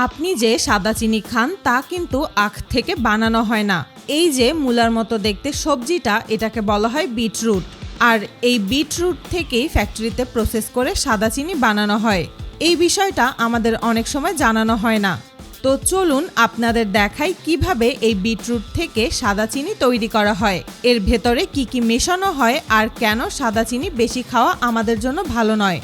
আপনি যে সাদা চিনি খান তা কিন্তু আখ থেকে বানানো হয় না। এই যে মূলার মতো দেখতে সবজিটা, এটাকে বলা হয় বিটরুট। আর এই বিটরুট থেকেই ফ্যাক্টরিতে প্রসেস করে সাদা চিনি বানানো হয়। এই বিষয়টা আমাদের অনেক সময় জানানো হয় না। তো চলুন আপনাদের দেখাই কিভাবে এই বিটরুট থেকে সাদা চিনি তৈরি করা হয়, এর ভেতরে কি কি মেশানো হয় আর কেন সাদা চিনি বেশি খাওয়া আমাদের জন্য ভালো নয়।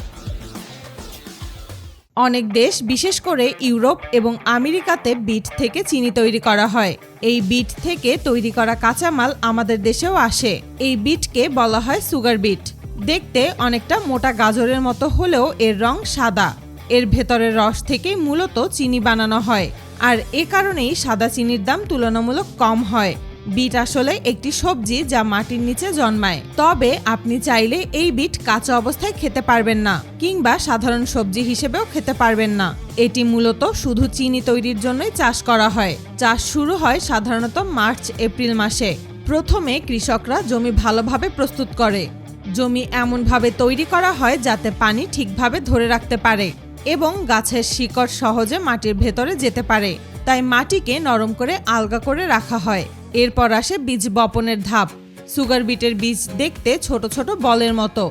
অনেক দেশ, বিশেষ করে ইউরোপ এবং আমেরিকাতে বিট থেকে চিনি তৈরি করা হয়। এই বিট থেকে তৈরি করা কাঁচামাল আমাদের দেশেও আসে। এই বিটকে বলা হয় সুগার বিট। দেখতে অনেকটা মোটা গাজরের মতো হলেও এর রং সাদা। এর ভেতরের রস থেকেই মূলত চিনি বানানো হয়, আর এ কারণেই সাদা চিনির দাম তুলনামূলক কম হয়। বিট আসলে একটি সবজি যা মাটির নিচে জন্মায়। তবে আপনি চাইলে এই বিট কাঁচা অবস্থায় খেতে পারবেন না, কিংবা সাধারণ সবজি হিসেবেও খেতে পারবেন না। এটি মূলত শুধু চিনি তৈরির জন্যই চাষ করা হয়। চাষ শুরু হয় সাধারণত মার্চ-এপ্রিল মাসে। প্রথমে কৃষকরা জমি ভালোভাবে প্রস্তুত করে। জমি এমনভাবে তৈরি করা হয় যাতে পানি ঠিকভাবে ধরে রাখতে পারে এবং গাছের শিকড় সহজে মাটির ভেতরে যেতে পারে। তাই মাটিকে নরম করে আলগা করে রাখা হয়। এরপর আসে বীজ বপনের ধাপ। সুগার বিটের বীজ দেখতে ছোট ছোট বলের মতো।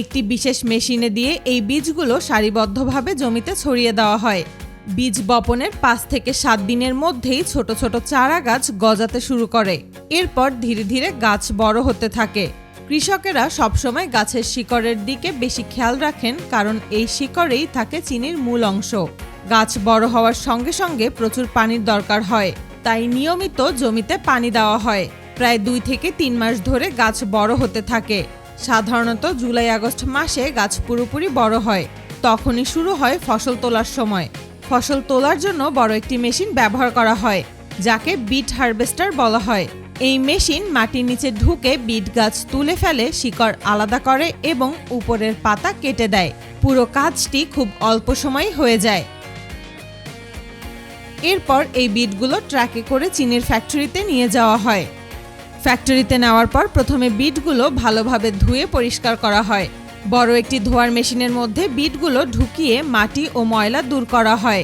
একটি বিশেষ মেশিনে দিয়ে এই বীজগুলো সারিবদ্ধভাবে জমিতে ছড়িয়ে দেওয়া হয়। বীজ বপনের 5 থেকে 7 দিনের মধ্যেই ছোট ছোট চারা গাছ গজাতে শুরু করে। এরপর ধীরে ধীরে গাছ বড় হতে থাকে। কৃষকেরা সবসময় গাছের শিকড়ের দিকে বেশি খেয়াল রাখেন, কারণ এই শিকড়েই থাকে চিনির মূল অংশ। গাছ বড় হওয়ার সঙ্গে সঙ্গে প্রচুর পানির দরকার হয়, তাই নিয়মিত জমিতে পানি দেওয়া হয়। প্রায় 2 থেকে 3 মাস ধরে গাছ বড় হতে থাকে। সাধারণত জুলাই-আগস্ট মাসে গাছ পুরোপুরি বড় হয়। তখনই শুরু হয় ফসল তোলার সময়। ফসল তোলার জন্য বড় একটি মেশিন ব্যবহার করা হয়, যাকে বিট হারভেস্টার বলা হয়। এই মেশিন মাটির নিচে ঢুকে বিট গাছ তুলে ফেলে, শিকড় আলাদা করে এবং উপরের পাতা কেটে দেয়। পুরো কাজটি খুব অল্প সময় হয়ে যায়। এরপর এই বিটগুলো ট্রাকে করে চিনির ফ্যাক্টরিতে নিয়ে যাওয়া হয়। ফ্যাক্টরিতে নেওয়ার পর প্রথমে বিটগুলো ভালোভাবে ধুয়ে পরিষ্কার করা হয়। বড় একটি ধোয়ার মেশিনের মধ্যে বিটগুলো ঢুকিয়ে মাটি ও ময়লা দূর করা হয়।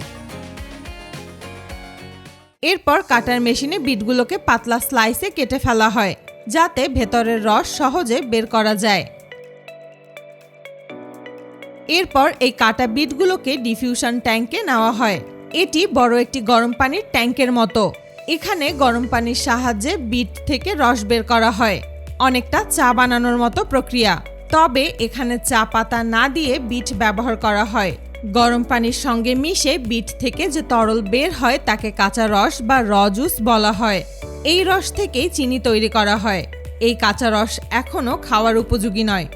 এরপর কাটার মেশিনে বিটগুলোকে পাতলা স্লাইসে কেটে ফেলা হয়, যাতে ভেতরের রস সহজে বের করা যায়। এরপর এই কাটা বিটগুলোকে ডিফিউশন ট্যাঙ্কে নেওয়া হয়। এটি বড় একটি গরম পানির ট্যাঙ্কের মতো। এখানে গরম পানির সাহায্যে বিট থেকে রস বের করা হয়, অনেকটা চা বানানোর মতো প্রক্রিয়া। তবে এখানে চা পাতা না দিয়ে বিট ব্যবহার করা হয়। গরম পানির সঙ্গে মিশে বিট থেকে যে তরল বের হয় তাকে কাঁচা রস বা র জুস বলা হয়। এই রস থেকেই চিনি তৈরি করা হয়। এই কাঁচা রস এখনো খাওয়ার উপযোগী নয়।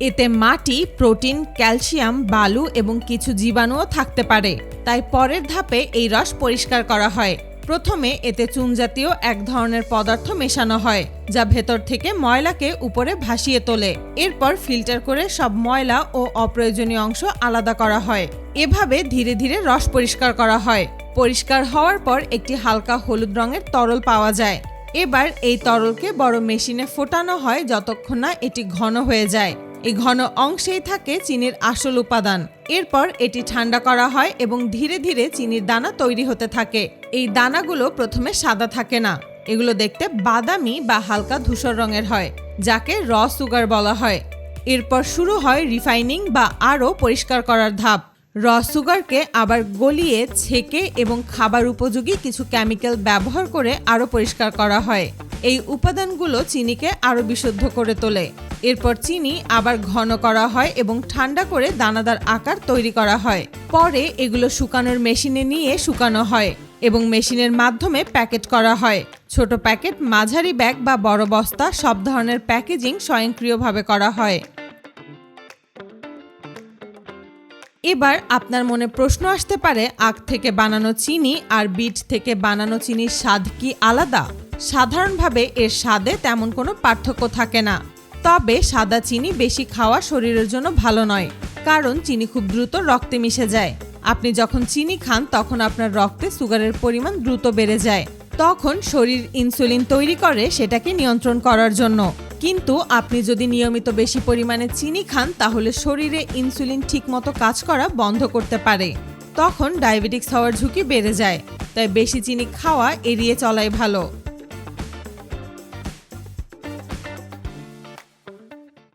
এতে মাটি, প্রোটিন, ক্যালসিয়াম, বালু এবং কিছু জীবাণুও থাকতে পারে। তাই পরের ধাপে এই রস পরিষ্কার করা হয়। প্রথমে এতে চুন জাতীয় এক ধরনের পদার্থ মেশানো হয়, যা ভেতর থেকে ময়লাকে উপরে ভাসিয়ে তোলে। এরপর ফিল্টার করে সব ময়লা ও অপ্রয়োজনীয় অংশ আলাদা করা হয়। এভাবে ধীরে ধীরে রস পরিষ্কার করা হয়। পরিষ্কার হওয়ার পর একটি হালকা হলুদ রঙের তরল পাওয়া যায়। এবার এই তরলকে বড় মেশিনে ফোটানো হয় যতক্ষণ না এটি ঘন হয়ে যায়। এই ঘন অংশেই থাকে চিনির আসল উপাদান। এরপর এটি ঠান্ডা করা হয় এবং ধীরে ধীরে চিনির দানা তৈরি হতে থাকে। এই দানাগুলো প্রথমে সাদা থাকে না, এগুলো দেখতে বাদামি বা হালকা ধূসর রঙের হয়, যাকে র সুগার বলা হয়। এরপর শুরু হয় রিফাইনিং বা আরও পরিষ্কার করার ধাপ। র সুগারকে আবার গলিয়ে, ছেঁকে এবং খাবার উপযোগী কিছু কেমিক্যাল ব্যবহার করে আরও পরিষ্কার করা হয়। এই উপাদানগুলো চিনিকে আরও বিশুদ্ধ করে তোলে। এরপর চিনি আবার ঘন করা হয় এবং ঠান্ডা করে দানাদার আকার তৈরি করা হয়। পরে এগুলো শুকানোর মেশিনে নিয়ে শুকানো হয় এবং মেশিনের মাধ্যমে প্যাকেট করা হয়। ছোট প্যাকেট, মাঝারি ব্যাগ বা বড় বস্তা, সব ধরনের প্যাকেজিং স্বয়ংক্রিয়ভাবে করা হয়। এবার আপনার মনে প্রশ্ন আসতে পারে, আখ থেকে বানানো চিনি আর বিট থেকে বানানো চিনির স্বাদ কি আলাদা? সাধারণভাবে এর স্বাদে তেমন কোনো পার্থক্য থাকে না। তবে সাদা চিনি বেশি খাওয়া শরীরের জন্য ভালো নয়, কারণ চিনি খুব দ্রুত রক্তে মিশে যায়। আপনি যখন চিনি খান তখন আপনার রক্তে সুগারের পরিমাণ দ্রুত বেড়ে যায়। তখন শরীর ইনসুলিন তৈরি করে সেটাকে নিয়ন্ত্রণ করার জন্য। কিন্তু আপনি যদি নিয়মিত বেশি পরিমাণে চিনি খান তাহলে শরীরে ইনসুলিন ঠিকমতো কাজ করা বন্ধ করতে পারে। তখন ডায়াবেটিক্স হওয়ার ঝুঁকি বেড়ে যায়। তাই বেশি চিনি খাওয়া এড়িয়ে চলাই ভালো।